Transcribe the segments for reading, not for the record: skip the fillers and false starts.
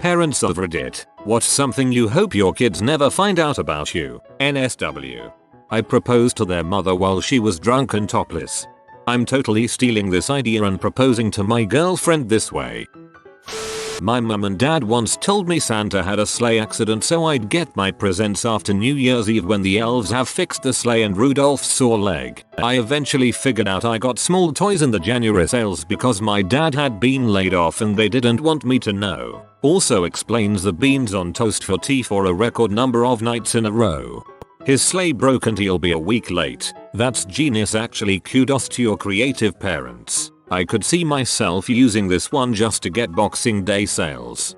Parents of Reddit, what's something you hope your kids never find out about you? NSW. I proposed to their mother while she was drunk and topless. I'm totally stealing this idea and proposing to my girlfriend this way. My mum and dad once told me Santa had a sleigh accident so I'd get my presents after New Year's Eve when the elves have fixed the sleigh and Rudolph's sore leg. I eventually figured out I got small toys in the January sales because my dad had been laid off and they didn't want me to know. Also explains the beans on toast for tea for a record number of nights in a row. His sleigh broke and he'll be a week late. That's genius actually, kudos to your creative parents. I could see myself using this one just to get Boxing Day sales.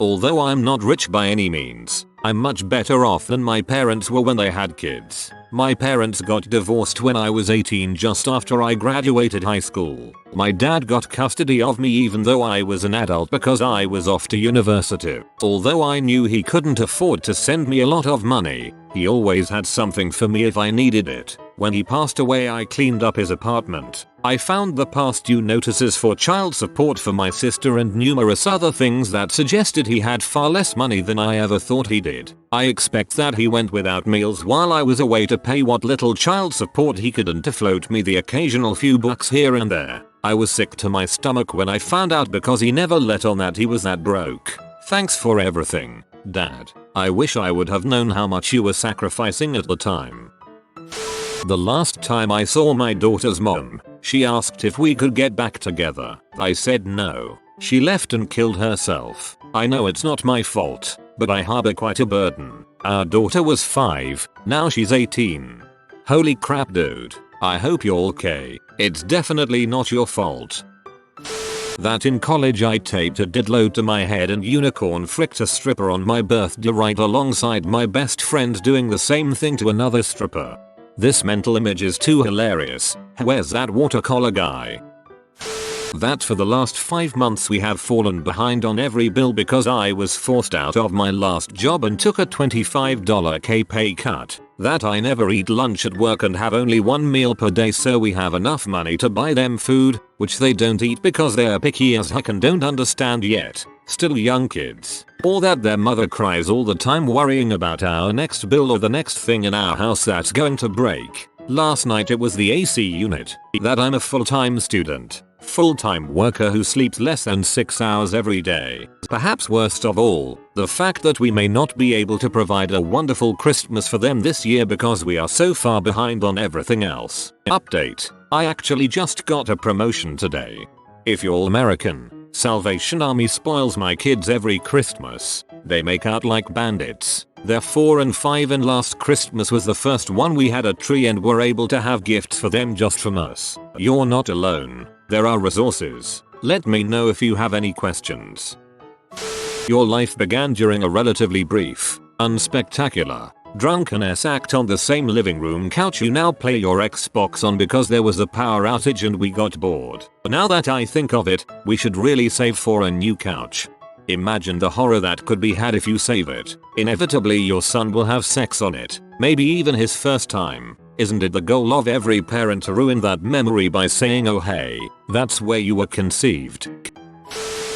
Although I'm not rich by any means, I'm much better off than my parents were when they had kids. My parents got divorced when I was 18 just after I graduated high school. My dad got custody of me even though I was an adult because I was off to university. Although I knew he couldn't afford to send me a lot of money, he always had something for me if I needed it. When he passed away I cleaned up his apartment. I found the past due notices for child support for my sister and numerous other things that suggested he had far less money than I ever thought he did. I expect that he went without meals while I was away to pay what little child support he could and to float me the occasional few bucks here and there. I was sick to my stomach when I found out because he never let on that he was that broke. Thanks for everything, Dad. I wish I would have known how much you were sacrificing at the time. The last time I saw my daughter's mom, she asked if we could get back together. I said no. She left and killed herself. I know it's not my fault, but I harbor quite a burden. Our daughter was 5, now she's 18. Holy crap dude. I hope you're okay. It's definitely not your fault. That in college I taped a didload to my head and unicorn fricked a stripper on my birthday right alongside my best friend doing the same thing to another stripper. This mental image is too hilarious. Where's that watercolor guy? That for the last 5 months we have fallen behind on every bill because I was forced out of my last job and took a $25k pay cut. That I never eat lunch at work and have only one meal per day so we have enough money to buy them food, which they don't eat because they're picky as heck and don't understand yet. Still young kids. Or that their mother cries all the time worrying about our next bill or the next thing in our house that's going to break. Last night it was the AC unit. That I'm a full-time student. Full-time worker who sleeps less than 6 hours every day. Perhaps worst of all, the fact that we may not be able to provide a wonderful Christmas for them this year because we are so far behind on everything else. Update. I actually just got a promotion today. If you're American, Salvation Army spoils my kids every Christmas. They make out like bandits. They're 4 and 5 and last Christmas was the first one we had a tree and were able to have gifts for them just from us. You're not alone. There are resources. Let me know if you have any questions. Your life began during a relatively brief, unspectacular, drunkenness act on the same living room couch you now play your Xbox on because there was a power outage and we got bored. Now that I think of it, we should really save for a new couch. Imagine the horror that could be had if you save it. Inevitably your son will have sex on it, maybe even his first time. Isn't it the goal of every parent to ruin that memory by saying oh hey, that's where you were conceived?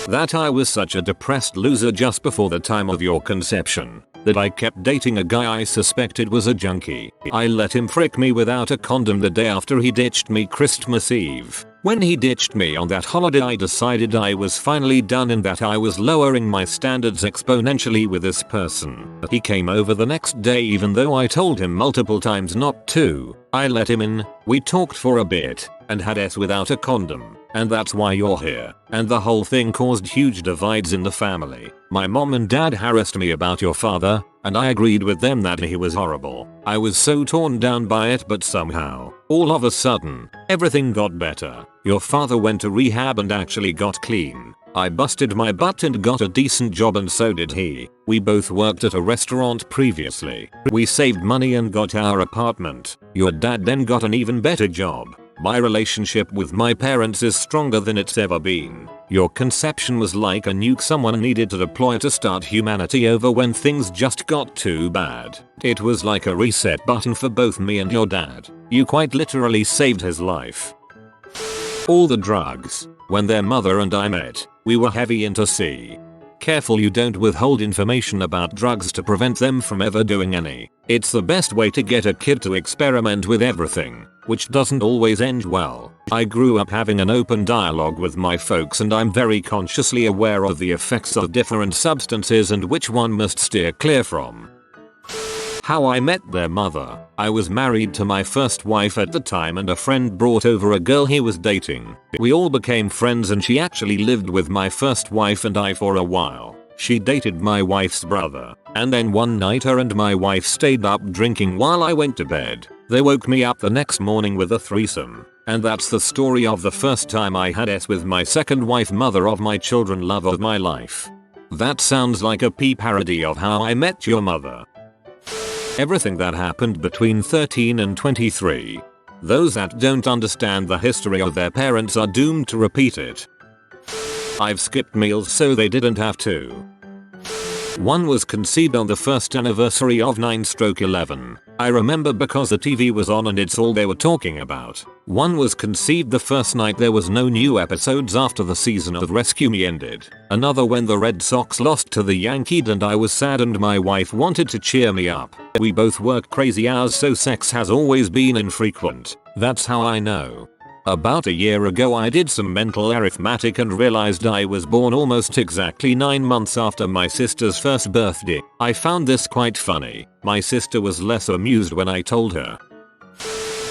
That I was such a depressed loser just before the time of your conception that I kept dating a guy I suspected was a junkie. I let him frick me without a condom the day after he ditched me Christmas Eve. When he ditched me on that holiday I decided I was finally done and that I was lowering my standards exponentially with this person. He came over the next day even though I told him multiple times not to. I let him in, we talked for a bit, and had sex without a condom. And that's why you're here. And the whole thing caused huge divides in the family. My mom and dad harassed me about your father, and I agreed with them that he was horrible. I was so torn down by it but somehow, all of a sudden, everything got better. Your father went to rehab and actually got clean. I busted my butt and got a decent job and so did he. We both worked at a restaurant previously. We saved money and got our apartment. Your dad then got an even better job. My relationship with my parents is stronger than it's ever been. Your conception was like a nuke someone needed to deploy to start humanity over when things just got too bad. It was like a reset button for both me and your dad. You quite literally saved his life. All the drugs. When their mother and I met, we were heavy into C. Careful you don't withhold information about drugs to prevent them from ever doing any. It's the best way to get a kid to experiment with everything, which doesn't always end well. I grew up having an open dialogue with my folks and I'm very consciously aware of the effects of different substances and which one must steer clear from. How I met their mother. I was married to my first wife at the time and a friend brought over a girl he was dating. We all became friends and she actually lived with my first wife and I for a while. She dated my wife's brother, and then one night her and my wife stayed up drinking while I went to bed. They woke me up the next morning with a threesome. And that's the story of the first time I had sex with my second wife, mother of my children, love of my life. That sounds like a parody of How I Met Your Mother. Everything that happened between 13 and 23. Those that don't understand the history of their parents are doomed to repeat it. I've skipped meals so they didn't have to. One was conceived on the first anniversary of 9/11. I remember because the TV was on and it's all they were talking about. One was conceived the first night there was no new episodes after the season of Rescue Me ended. Another when the Red Sox lost to the Yankees and I was sad and my wife wanted to cheer me up. We both work crazy hours so sex has always been infrequent. That's how I know. About a year ago I did some mental arithmetic and realized I was born almost exactly 9 months after my sister's first birthday. I found this quite funny. My sister was less amused when I told her.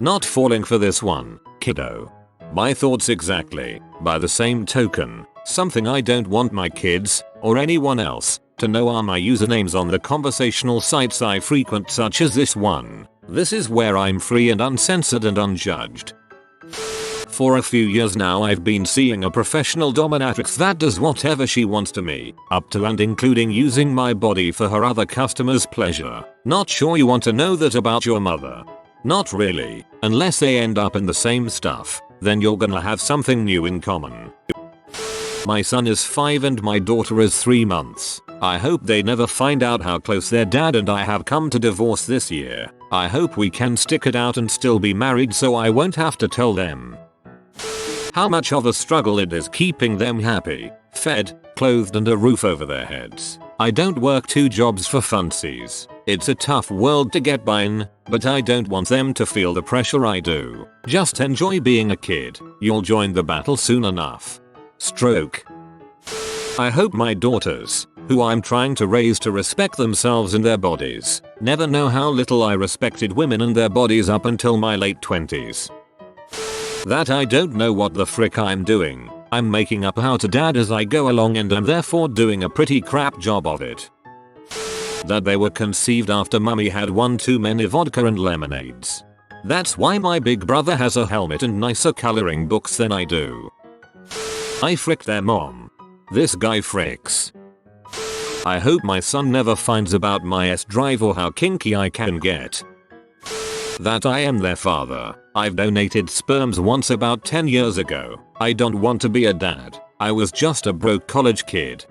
Not falling for this one, kiddo. My thoughts exactly. By the same token, something I don't want my kids, or anyone else, to know are my usernames on the conversational sites I frequent, such as this one. This is where I'm free and uncensored and unjudged. For a few years now I've been seeing a professional dominatrix that does whatever she wants to me, up to and including using my body for her other customers' pleasure. Not sure you want to know that about your mother. Not really, unless they end up in the same stuff, then you're gonna have something new in common. My son is 5 and my daughter is 3 months. I hope they never find out how close their dad and I have come to divorce this year. I hope we can stick it out and still be married so I won't have to tell them. How much of a struggle it is keeping them happy, fed, clothed and a roof over their heads. I don't work 2 jobs for funsies. It's a tough world to get by in, but I don't want them to feel the pressure I do. Just enjoy being a kid. You'll join the battle soon enough. Stroke. I hope my daughters, who I'm trying to raise to respect themselves and their bodies, never know how little I respected women and their bodies up until my late 20s. That I don't know what the frick I'm doing. I'm making up how to dad as I go along and I'm therefore doing a pretty crap job of it. That they were conceived after mummy had one too many vodka and lemonades. That's why my big brother has a helmet and nicer coloring books than I do. I fricked their mom. This guy fricks. I hope my son never finds about my S-drive or how kinky I can get. That I am their father. I've donated sperms once about 10 years ago. I don't want to be a dad. I was just a broke college kid.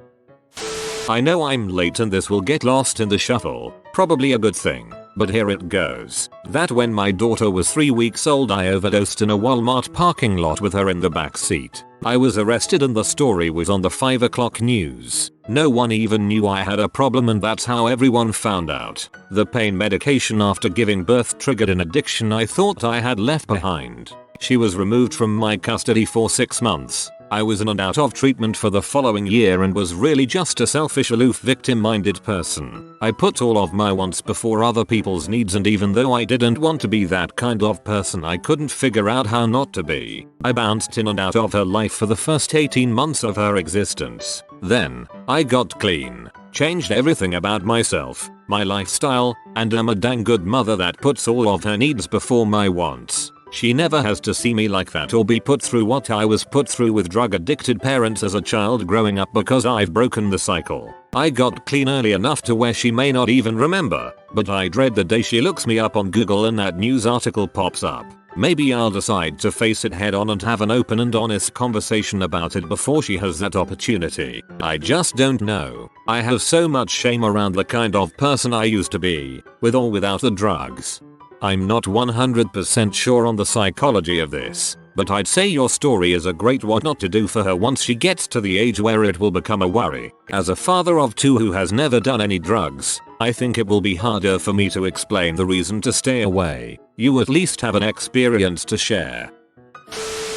I know I'm late and this will get lost in the shuffle. Probably a good thing. But here it goes. That when my daughter was 3 weeks old I overdosed in a Walmart parking lot with her in the back seat. I was arrested and the story was on the 5 o'clock news. No one even knew I had a problem and that's how everyone found out. The pain medication after giving birth triggered an addiction I thought I had left behind. She was removed from my custody for 6 months. I was in and out of treatment for the following year and was really just a selfish, aloof, victim-minded person. I put all of my wants before other people's needs and even though I didn't want to be that kind of person I couldn't figure out how not to be. I bounced in and out of her life for the first 18 months of her existence. Then, I got clean, changed everything about myself, my lifestyle, and am a dang good mother that puts all of her needs before my wants. She never has to see me like that or be put through what I was put through with drug addicted parents as a child growing up because I've broken the cycle. I got clean early enough to where she may not even remember, but I dread the day she looks me up on Google and that news article pops up. Maybe I'll decide to face it head on and have an open and honest conversation about it before she has that opportunity. I just don't know. I have so much shame around the kind of person I used to be, with or without the drugs. I'm not 100% sure on the psychology of this, but I'd say your story is a great what not to do for her once she gets to the age where it will become a worry. As a father of 2 who has never done any drugs, I think it will be harder for me to explain the reason to stay away. You at least have an experience to share.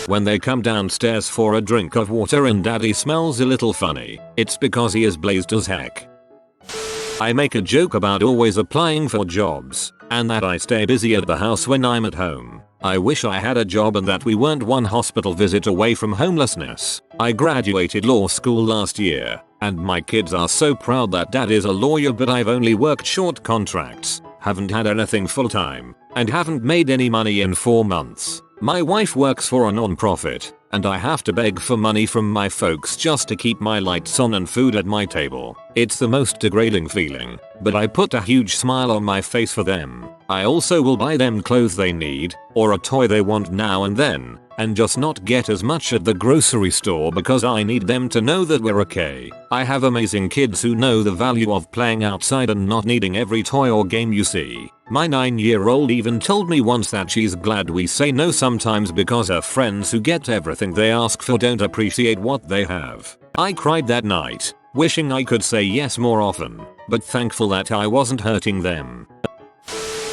When they come downstairs for a drink of water and daddy smells a little funny, it's because he is blazed as heck. I make a joke about always applying for jobs, and that I stay busy at the house when I'm at home. I wish I had a job and that we weren't one hospital visit away from homelessness. I graduated law school last year, and my kids are so proud that dad is a lawyer, but I've only worked short contracts, haven't had anything full time, and haven't made any money in 4 months. My wife works for a non-profit, and I have to beg for money from my folks just to keep my lights on and food at my table. It's the most degrading feeling, but I put a huge smile on my face for them. I also will buy them clothes they need, or a toy they want now and then, and just not get as much at the grocery store because I need them to know that we're okay. I have amazing kids who know the value of playing outside and not needing every toy or game you see. My 9-year-old even told me once that she's glad we say no sometimes because her friends who get everything they ask for don't appreciate what they have. I cried that night, wishing I could say yes more often, but thankful that I wasn't hurting them.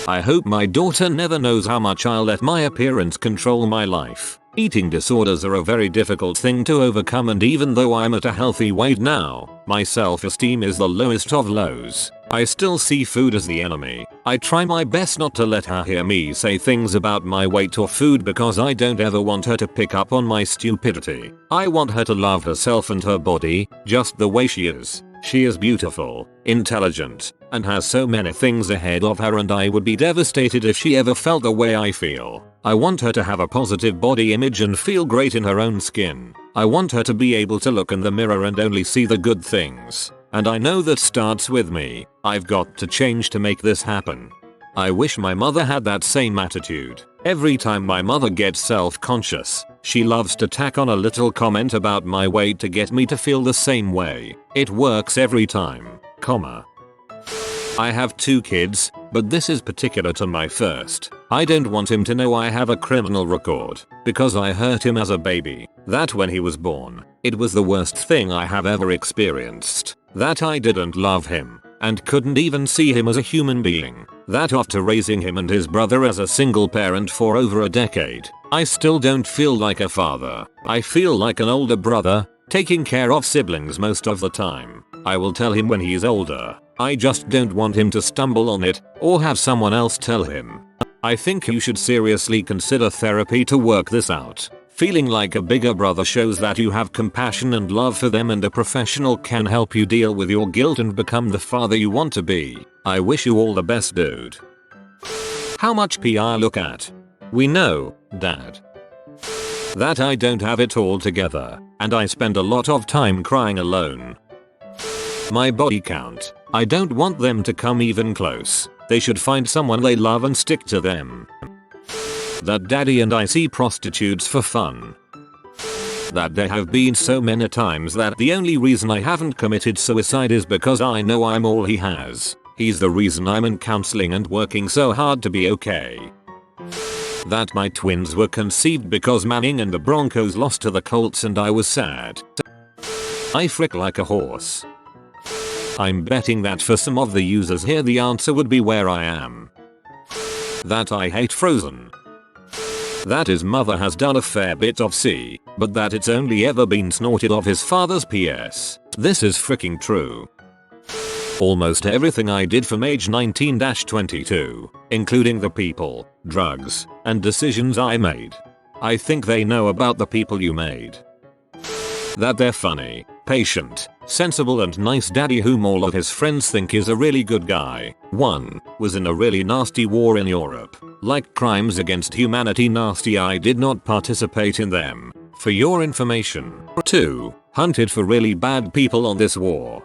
I hope my daughter never knows how much I let my appearance control my life. Eating disorders are a very difficult thing to overcome, and even though I'm at a healthy weight now, my self-esteem is the lowest of lows. I still see food as the enemy. I try my best not to let her hear me say things about my weight or food because I don't ever want her to pick up on my stupidity. I want her to love herself and her body, just the way she is. She is beautiful, intelligent, and has so many things ahead of her, and I would be devastated if she ever felt the way I feel. I want her to have a positive body image and feel great in her own skin. I want her to be able to look in the mirror and only see the good things. And I know that starts with me. I've got to change to make this happen. I wish my mother had that same attitude. Every time my mother gets self-conscious, she loves to tack on a little comment about my weight to get me to feel the same way. It works every time, I have 2 kids, but this is particular to my first. I don't want him to know I have a criminal record, because I hurt him as a baby. That when he was born, it was the worst thing I have ever experienced. That I didn't love him, and couldn't even see him as a human being. That after raising him and his brother as a single parent for over a decade, I still don't feel like a father. I feel like an older brother, taking care of siblings most of the time. I will tell him when he's older. I just don't want him to stumble on it, or have someone else tell him. I think you should seriously consider therapy to work this out. Feeling like a bigger brother shows that you have compassion and love for them, and a professional can help you deal with your guilt and become the father you want to be. I wish you all the best, dude. How much pee I look at? We know, Dad. That I don't have it all together, and I spend a lot of time crying alone. My body count. I don't want them to come even close. They should find someone they love and stick to them. That daddy and I see prostitutes for fun. That there have been so many times that the only reason I haven't committed suicide is because I know I'm all he has. He's the reason I'm in counseling and working so hard to be okay. That my twins were conceived because Manning and the Broncos lost to the Colts and I was sad. I frick like a horse. I'm betting that for some of the users here the answer would be where I am. That I hate Frozen. That his mother has done a fair bit of C, but that it's only ever been snorted of his father's PS. This is freaking true. Almost everything I did from age 19-22, including the people, drugs, and decisions I made. I think they know about the people you made. That they're funny, patient, sensible and nice daddy whom all of his friends think is a really good guy. 1. Was in a really nasty war in Europe. Like crimes against humanity nasty, I did not participate in them. For your information. 2. Hunted for really bad people on this war.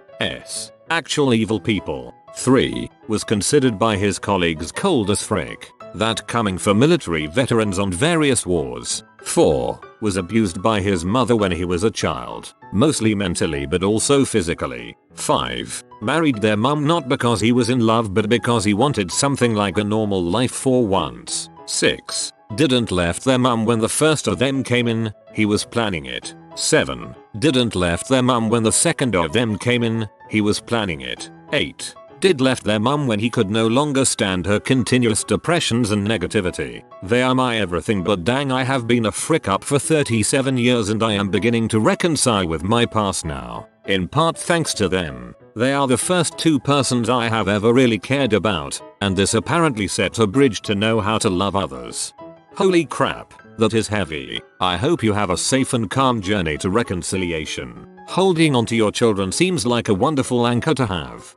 Actual evil people. 3. Was considered by his colleagues cold as frick. That coming for military veterans on various wars. 4. Was abused by his mother when he was a child, mostly mentally but also physically. 5. Married their mum not because he was in love but because he wanted something like a normal life for once. 6. Didn't left their mum when the first of them came in, he was planning it. 7. Didn't left their mum when the second of them came in, he was planning it. 8. Did left their mum when he could no longer stand her continuous depressions and negativity. They are my everything, but dang, I have been a frick up for 37 years and I am beginning to reconcile with my past now. In part thanks to them. They are the first 2 persons I have ever really cared about, and this apparently sets a bridge to know how to love others. Holy crap, that is heavy. I hope you have a safe and calm journey to reconciliation. Holding on to your children seems like a wonderful anchor to have.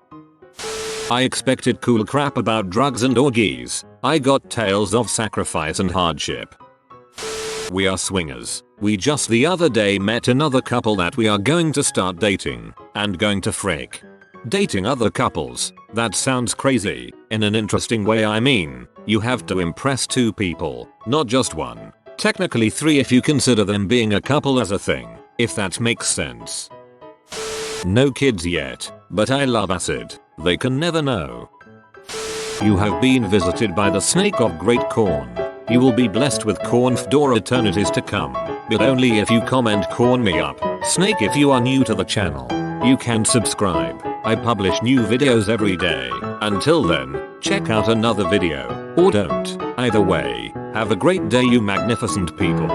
I expected cool crap about drugs and orgies. I got tales of sacrifice and hardship. We are swingers. We just the other day met another couple that we are going to start dating and going to frick. Dating other couples. That sounds crazy. In an interesting way, I mean, you have to impress 2 people, not just 1. Technically 3 if you consider them being a couple as a thing, if that makes sense. No kids yet, but I love acid. They can never know. You have been visited by the snake of great corn. You will be blessed with corn for eternities to come, but only if you comment corn me up. Snake, if you are new to the channel, you can subscribe. I publish new videos every day. Until then, check out another video, or don't. Either way, have a great day, you magnificent people.